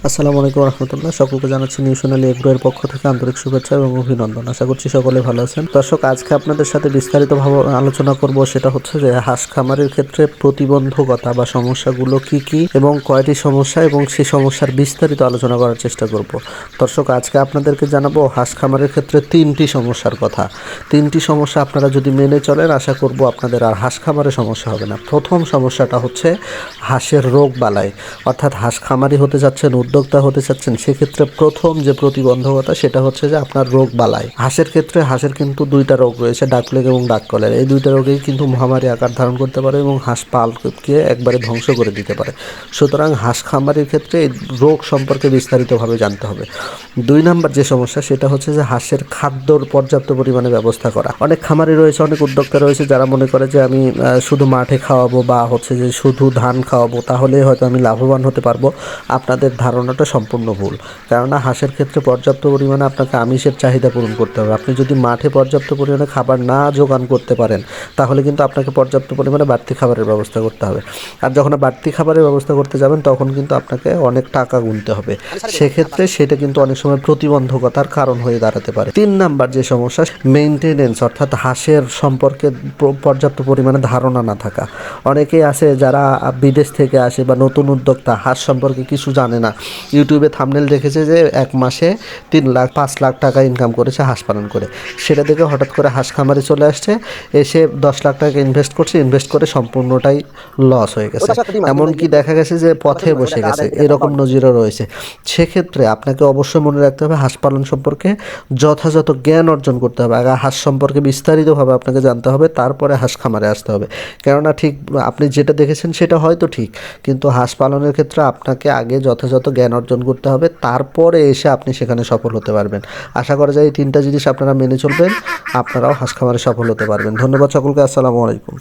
আসসালামু আলাইকুম রহমতুল্লাহ। সকলকে জানাচ্ছি নিউ সোনালী এগ্রো এর পক্ষ থেকে আন্তরিক শুভেচ্ছা এবং অভিনন্দন। আশা করছি সকলে ভালো আছেন। দর্শক, আজকে আপনাদের সাথে বিস্তারিতভাবে আলোচনা করব, সেটা হচ্ছে যে হাঁস খামারের ক্ষেত্রে প্রতিবন্ধকতা বা সমস্যাগুলো কি কি এবং কয়টি সমস্যা, এবং সেই সমস্যার বিস্তারিত আলোচনা করার চেষ্টা করব। দর্শক, আজকে আপনাদেরকে জানাবো হাঁস খামারের ক্ষেত্রে তিনটি সমস্যার কথা। তিনটি সমস্যা আপনারা যদি মেনে চলেন, আশা করব আপনাদের আর হাঁস খামারে সমস্যা হবে না। প্রথম সমস্যাটা হচ্ছে হাঁসের রোগ বালাই, অর্থাৎ হাঁস খামারি হতে যাচ্ছেন, উদ্যোক্তা হতে চাচ্ছেন, সেক্ষেত্রে প্রথম যে প্রতিবন্ধকতা সেটা হচ্ছে যে আপনার রোগ বালাই। হাঁসের ক্ষেত্রে হাঁসের কিন্তু দুইটা রোগ রয়েছে, ডাকপ্লেগ এবং ডাক কলেরা। এই দুইটা রোগেই কিন্তু মহামারী আকার ধারণ করতে পারে এবং হাঁস পালকে একবারে ধ্বংস করে দিতে পারে। সুতরাং হাঁস খামারির ক্ষেত্রে এই রোগ সম্পর্কে বিস্তারিতভাবে জানতে হবে। 2 নাম্বার যে সমস্যা সেটা হচ্ছে যে হাঁসের খাদ্যর পর্যাপ্ত পরিমাণে ব্যবস্থা করা। অনেক খামারি রয়েছে, অনেক উদ্যোক্তা রয়েছে যারা মনে করে যে আমি শুধু মাঠে খাওয়াবো বা হচ্ছে যে শুধু ধান খাওয়াবো, তাহলে হয়তো আমি লাভবান হতে পারবো। আপনাদের ধারণাটা সম্পূর্ণ ভুল। কেননা হাঁসের ক্ষেত্রে পর্যাপ্ত পরিমাণে আপনাকে আমিষের চাহিদা পূরণ করতে হবে। আপনি যদি মাঠে পর্যাপ্ত পরিমাণে খাবার না যোগান করতে পারেন, তাহলে কিন্তু আপনাকে পর্যাপ্ত পরিমাণে বাড়তি খাবারের ব্যবস্থা করতে হবে। আর যখন বাড়তি খাবারের ব্যবস্থা করতে যাবেন, তখন কিন্তু আপনাকে অনেক টাকা গুনতে হবে। সেক্ষেত্রে সেটা কিন্তু অনেক সময় প্রতিবন্ধকতার কারণ হয়ে দাঁড়াতে পারে। 3 নাম্বার যে সমস্যা, মেইনটেনেন্স, অর্থাৎ হাঁসের সম্পর্কে পর্যাপ্ত পরিমাণে ধারণা না থাকা। অনেকেই আছে যারা বিদেশ থেকে আসে বা নতুন উদ্যোক্তা, হাঁস সম্পর্কে কিছু জানে না। ইউটিউবে থাম্বনেল দেখেছে যে 1 মাসে 3 লাখ 5 লাখ টাকা ইনকাম করেছে হাঁস পালন করে। সেটা দেখে হঠাৎ করে হাঁস খামারে চলে আসছে, এসে 10 লাখ টাকা ইনভেস্ট করছে, ইনভেস্ট করে সম্পূর্ণটাই লস হয়ে গেছে। এমনকি দেখা গেছে যে পথে বসে গেছে, এরকম নজিরও রয়েছে। সেক্ষেত্রে আপনাকে অবশ্যই মনে রাখতে হবে হাঁস পালন সম্পর্কে যথাযথ জ্ঞান অর্জন করতে হবে। আগে হাঁস সম্পর্কে বিস্তারিতভাবে আপনাকে জানতে হবে, তারপরে হাঁস খামারে আসতে হবে। কেননা ঠিক আপনি যেটা দেখেছেন সেটা হয়তো ঠিক, কিন্তু হাঁস পালনের ক্ষেত্রে আপনাকে আগে যথাযথ জ্ঞান অর্জন করতে হবে, তারপরে এসে আপনি সেখানে সফল হতে পারবেন। আশা করা যায় এই 3টা জিনিস আপনারা মেনে চলবেন, আপনারাও হাঁস খামারে সফল হতে পারবেন। ধন্যবাদ সকলকে। আসসালামু আলাইকুম।